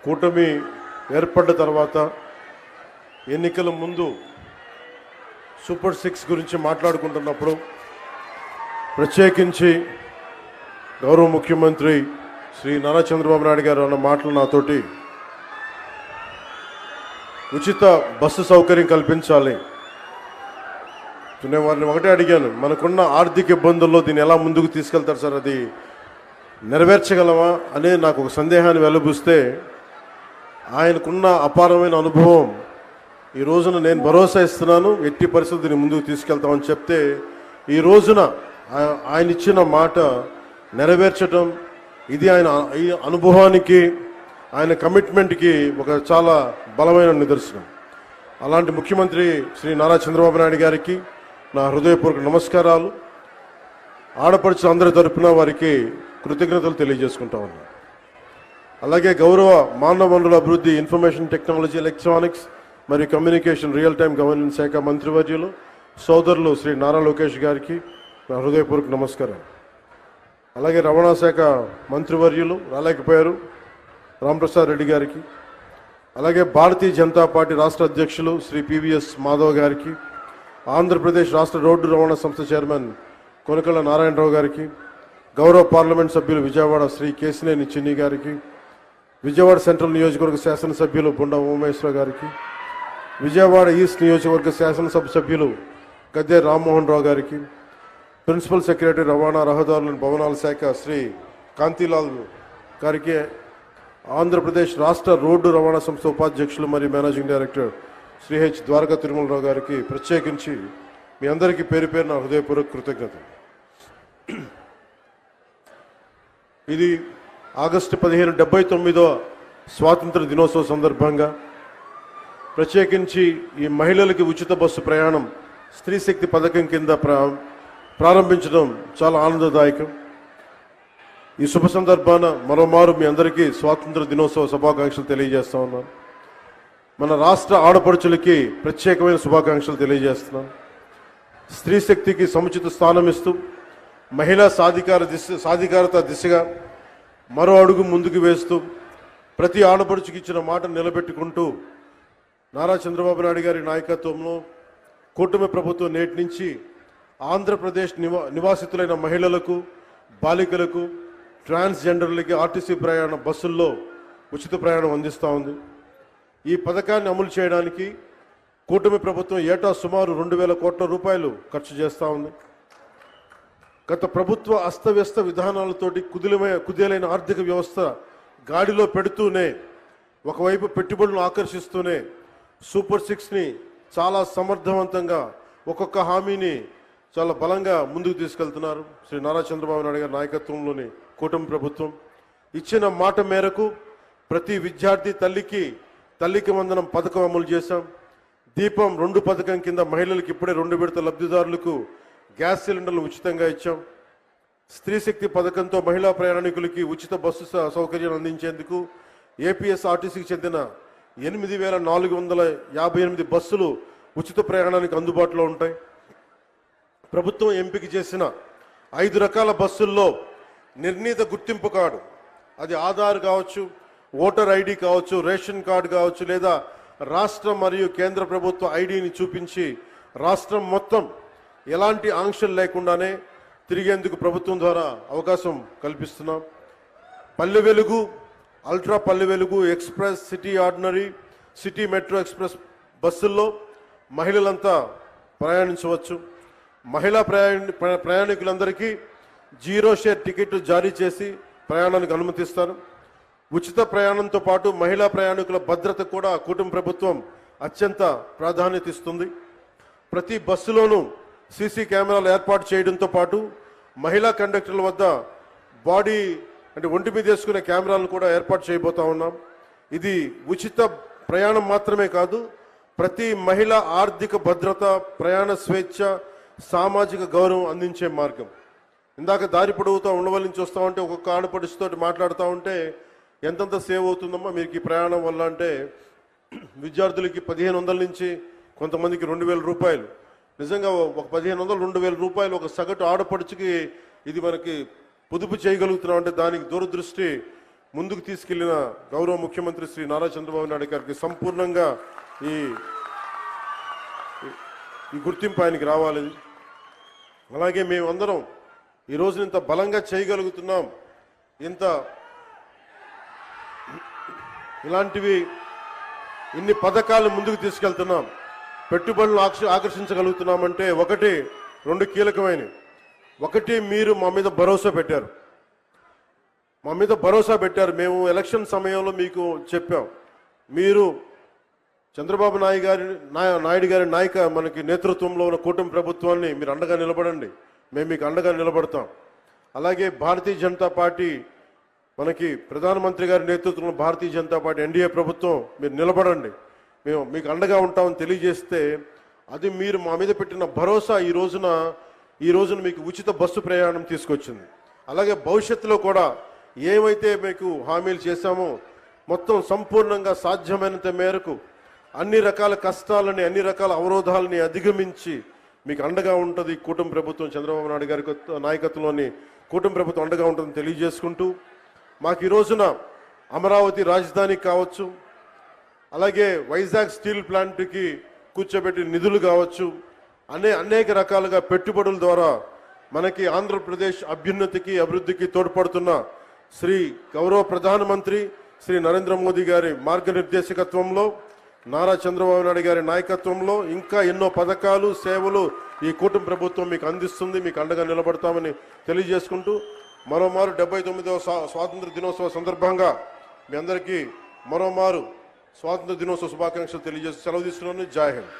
కూటమి ఏర్పడ్డ తర్వాత ఎన్నికల ముందు సూపర్ 6 గురించి మాట్లాడుకుంటున్నప్పుడు ప్రత్యేకించి గౌరవ ముఖ్యమంత్రి శ్రీ నారా చంద్రబాబు నాయుడు గారు అన్న మాటలు నాతోటి ఉచిత బస్సు సౌకర్యం కల్పించాలి. నేను వారిని ఒకటే అడిగాను, మనకున్న ఆర్థిక ఇబ్బందుల్లో దీన్ని ఎలా ముందుకు తీసుకెళ్తారు సార్, అది నెరవేర్చగలమా అనే నాకు ఒక సందేహాన్ని వెలుబుస్తే ఆయనకున్న అపారమైన అనుభవం ఈ రోజున నేను భరోసా ఇస్తున్నాను, ఎట్టి పరిస్థితిని ముందుకు తీసుకెళ్తామని చెప్తే ఈ రోజున ఆయన ఇచ్చిన మాట నెరవేర్చడం ఇది ఆయన ఈ అనుభవానికి ఆయన కమిట్మెంట్కి ఒక చాలా బలమైన నిదర్శనం. అలాంటి ముఖ్యమంత్రి శ్రీ నారా చంద్రబాబు నాయుడు గారికి నా హృదయపూర్వక నమస్కారాలు. ఆడపడుచు అందరి తరపున వారికి కృతజ్ఞతలు తెలియజేసుకుంటా ఉన్నాను. అలాగే గౌరవ మానవ వనరుల అభివృద్ధి, ఇన్ఫర్మేషన్ టెక్నాలజీ, ఎలక్ట్రానిక్స్ మరియు కమ్యూనికేషన్, రియల్ టైం గవర్నెన్స్ శాఖ మంత్రివర్యులు సోదరులు శ్రీ నారా లోకేష్ గారికి నా హృదయపూర్వక నమస్కారం. అలాగే రవాణా శాఖ మంత్రివర్యులు రాలేకపోయారు రాంప్రసాద్ రెడ్డి గారికి, అలాగే భారతీయ జనతా పార్టీ రాష్ట్ర అధ్యక్షులు శ్రీ పివిఎస్ మాధవ్ గారికి, ఆంధ్రప్రదేశ్ రాష్ట్ర రోడ్డు రవాణా సంస్థ చైర్మన్ కొనకళ్ళ నారాయణరావు గారికి, గౌరవ పార్లమెంట్ సభ్యులు విజయవాడ శ్రీ కేసినేని చిన్ని గారికి, విజయవాడ సెంట్రల్ నియోజకవర్గ శాసనసభ్యులు బుండ ఉమేశ్వర గారికి, విజయవాడ ఈస్ట్ నియోజకవర్గ శాసనసభ సభ్యులు గద్దె రామ్మోహన్ రావు గారికి, ప్రిన్సిపల్ సెక్రటరీ రవాణా రహదారుల భవనాల శాఖ శ్రీ కాంతిలాల్ గారికి, ఆంధ్రప్రదేశ్ రాష్ట్ర రోడ్డు రవాణా సంస్థ ఉపాధ్యక్షులు మరియు managing director Shri H Dwaraka Tirumala Rao గారికి ప్రత్యేకించి మీ అందరికీ పేరు పేరు నా హృదయపూర్వక కృతజ్ఞతలు. ఇది ఆగస్టు 15 79వ స్వాతంత్ర దినోత్సవ సందర్భంగా ప్రత్యేకించి ఈ మహిళలకి ఉచిత బస్సు ప్రయాణం స్త్రీ శక్తి పథకం కింద ప్రారంభించడం చాలా ఆనందదాయకం. ఈ శుభ సందర్భాన మరోమారు మీ అందరికీ స్వాతంత్ర దినోత్సవ శుభాకాంక్షలు తెలియజేస్తా ఉన్నాను. మన రాష్ట్ర ఆడపడుచులకి ప్రత్యేకమైన శుభాకాంక్షలు తెలియజేస్తున్నాను. స్త్రీ శక్తికి సముచిత స్థానం ఇస్తూ మహిళా సాధికారత దిశగా మరో అడుగు ముందుకు వేస్తూ ప్రతి ఆడపడుచుకి ఇచ్చిన మాట నిలబెట్టుకుంటూ నారా చంద్రబాబు నాయుడు గారి నాయకత్వంలో కూటమి ప్రభుత్వం నేటి నుంచి ఆంధ్రప్రదేశ్ నివాసితులైన మహిళలకు, బాలికలకు, ట్రాన్స్జెండర్లకి ఆర్టీసీ బస్సుల్లో ఉచిత ప్రయాణం అందిస్తూ ఉంది. ఈ పథకాన్ని అమలు చేయడానికి కూటమి ప్రభుత్వం ఏటా సుమారు 2000 కోట్ల రూపాయలు ఖర్చు చేస్తూ ఉంది. గత ప్రభుత్వ అస్తవ్యస్త విధానాలతోటి కుదేలైన ఆర్థిక వ్యవస్థ గాడిలో పెడుతూనే, ఒకవైపు పెట్టుబడులను ఆకర్షిస్తూనే సూపర్ 6ని చాలా సమర్థవంతంగా ఒక్కొక్క హామీని చాలా బలంగా ముందుకు తీసుకెళ్తున్నారు శ్రీ నారా చంద్రబాబు నాయుడు గారి నాయకత్వంలోని కూటమి ప్రభుత్వం. ఇచ్చిన మాట మేరకు ప్రతి విద్యార్థి తల్లికి వందనం పథకం అమలు చేశాం. దీపం 2 పథకం కింద మహిళలకు ఇప్పుడే 2 విడత లబ్ధిదారులకు గ్యాస్ సిలిండర్లు ఉచితంగా ఇచ్చాం. స్త్రీ శక్తి పథకంతో మహిళా ప్రయాణికులకి ఉచిత బస్సు సౌకర్యం అందించేందుకు ఏపీఎస్ఆర్టీసీకి చెందిన 8458 బస్సులు ఉచిత ప్రయాణానికి అందుబాటులో ఉంటాయి. ప్రభుత్వం ఎంపిక చేసిన 5 రకాల బస్సుల్లో నిర్ణీత గుర్తింపు కార్డు, అది ఆధార్ కావచ్చు, ఓటర్ ఐడి కావచ్చు, రేషన్ కార్డు కావచ్చు, లేదా రాష్ట్ర మరియు కేంద్ర ప్రభుత్వ ఐడిని చూపించి రాష్ట్రం మొత్తం ఎలాంటి ఆంక్షలు లేకుండానే తిరిగేందుకు ప్రభుత్వం ద్వారా అవకాశం కల్పిస్తున్నాం. Palle Velugu, ultra Palle Velugu, express, city ordinary, city metro express బస్సుల్లో మహిళలంతా ప్రయాణించవచ్చు. మహిళా ప్రయాణికులందరికీ 0 షేర్ టికెట్ జారీ చేసి ప్రయాణానికి అనుమతిస్తారు. ఉచిత ప్రయాణంతో పాటు మహిళా ప్రయాణికుల భద్రత కూడా కూటమి ప్రభుత్వం అత్యంత ప్రాధాన్యత ఇస్తుంది. ప్రతి బస్సులోనూ సీసీ కెమెరాలు ఏర్పాటు చేయడంతో పాటు మహిళా కండక్టర్ల వద్ద ఒంటి మీద వేసుకునే కెమెరాలను కూడా ఏర్పాటు చేయబోతా ఉన్నాం. ఇది ఉచిత ప్రయాణం మాత్రమే కాదు, ప్రతి మహిళ ఆర్థిక భద్రత, ప్రయాణ స్వేచ్ఛ, సామాజిక గౌరవం అందించే మార్గం. ఇందాక దారి పొడవుతా ఉండవల నుంచి వస్తూ ఉంటే ఒక్కొక్క ఆడపడుచుతో మాట్లాడుతూ ఉంటే ఎంతంత సేవ్ అవుతుందమ్మా మీకు ఈ ప్రయాణం వల్ల అంటే, విద్యార్థులకి 1500 నుంచి కొంతమందికి 2000 రూపాయలు, నిజంగా ఒక 1500 2000 రూపాయలు ఒక సగటు ఆడపడుచుకి ఇది మనకి పొదుపు చేయగలుగుతున్నాం అంటే దానికి దూరదృష్టి ముందుకు తీసుకెళ్లిన గౌరవ ముఖ్యమంత్రి శ్రీ నారా చంద్రబాబు నాయుడు గారికి సంపూర్ణంగా ఈ గుర్తింపు ఆయనకి రావాలి. అలాగే మేమందరం ఈ రోజు ఇంత బలంగా చేయగలుగుతున్నాం, ఇంత ఇలాంటివి ఇన్ని పథకాలను ముందుకు తీసుకెళ్తున్నాం, పెట్టుబడులను ఆకర్షించగలుగుతున్నామంటే ఒకటి రెండు కీలకమైనవి. ఒకటి, మీరు మా మీద భరోసా పెట్టారు. మేము ఎలక్షన్ సమయంలో మీకు చెప్పాం, మీరు చంద్రబాబు నాయుడు గారి మనకి నేతృత్వంలో ఉన్న కూటమి ప్రభుత్వాన్ని మీరు అండగా నిలబడండి, మేము మీకు అండగా నిలబడతాం. అలాగే భారతీయ జనతా పార్టీ, మనకి ప్రధానమంత్రి గారి నేతృత్వంలో భారతీయ జనతా పార్టీ ఎన్డీఏ ప్రభుత్వం, మీరు నిలబడండి, మేము మీకు అండగా ఉంటామని తెలియజేస్తే, అది మీరు మా మీద పెట్టిన భరోసా ఈ రోజున మీకు ఉచిత బస్సు ప్రయాణం తీసుకొచ్చింది. అలాగే భవిష్యత్తులో కూడా ఏమైతే మీకు హామీలు చేశామో మొత్తం సంపూర్ణంగా సాధ్యమైనంత మేరకు అన్ని రకాల కష్టాలని, అన్ని రకాల అవరోధాలని అధిగమించి మీకు అండగా ఉంటుంది కూటమి ప్రభుత్వం. చంద్రబాబు నాయుడు గారి నాయకత్వంలోని కూటమి ప్రభుత్వం అండగా ఉంటుందని తెలియజేసుకుంటూ, మాకు ఈ రోజున అమరావతి రాజధాని కావచ్చు, అలాగే వైజాగ్ స్టీల్ ప్లాంట్కి కూర్చోబెట్టి నిధులు కావచ్చు, అనేక రకాలుగా పెట్టుబడుల ద్వారా మనకి ఆంధ్రప్రదేశ్ అభ్యున్నతికి అభివృద్ధికి తోడ్పడుతున్న శ్రీ గౌరవ ప్రధానమంత్రి శ్రీ నరేంద్ర మోదీ గారి మార్గనిర్దేశకత్వంలో, నారా చంద్రబాబు నాయుడు గారి నాయకత్వంలో ఇంకా ఎన్నో పథకాలు, సేవలు ఈ కూటమి ప్రభుత్వం మీకు అందిస్తుంది. మీకు అండగా నిలబడతామని తెలియజేసుకుంటూ, మరోమారు 79వ స్వాతంత్ర దినోత్సవ సందర్భంగా మీ అందరికీ మరోమారు స్వాతంత్ర దినోత్సవ శుభాకాంక్షలు తెలియజేస్తూ సెలవు తీసుకున్నాను. జై హింద్.